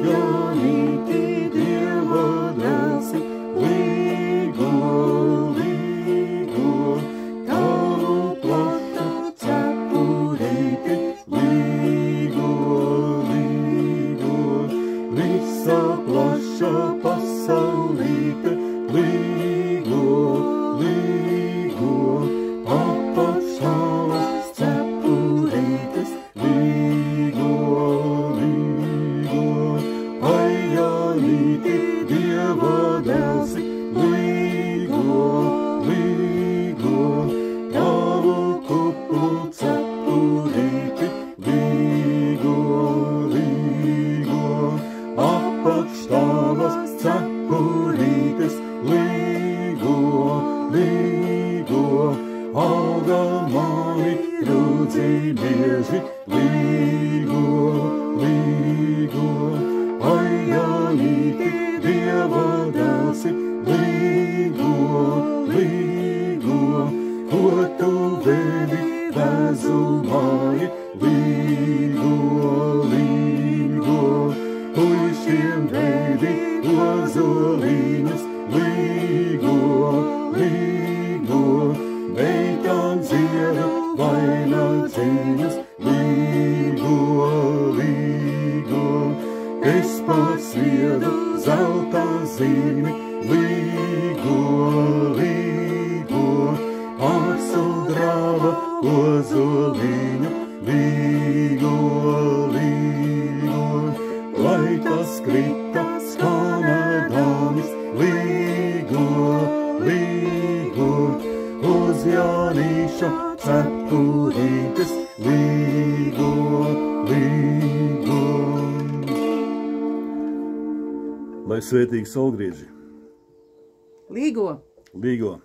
Janīti Dieva dēlsi, līgo, līgo, tavu plašu cepurīti, līgo, līgo, visa plaša pasaulīte, līgo, līgo, apakš tavas cepurītes, līgo, līgo, ai Janīti Dieva dēlsi, līgo, līgo, tavu kuplu cepurīti, līgo, līgo, apakš tavas cepurītes, līgo, līgo, auga mani rūdzi bieži, līgo, līgo, ai Janīti Dieva dēlsi, līgo, līgo, ko tu vedi vezumāji, līgo, līgo, puišiem veidi ozoliņus, līgo, līgo, meitām dziedu vainagdziņus, līgo, līgo, es pasviedu zelta zīmi, līgo, līgo, pārsudrava ozoliņu, līgo, līgo, lai tas krita skanēdāmis, līgo, līgo, uz Janīša cepurītes, līgo, līgo. Lai svētīgi saulgrieži, Līgo! līgo.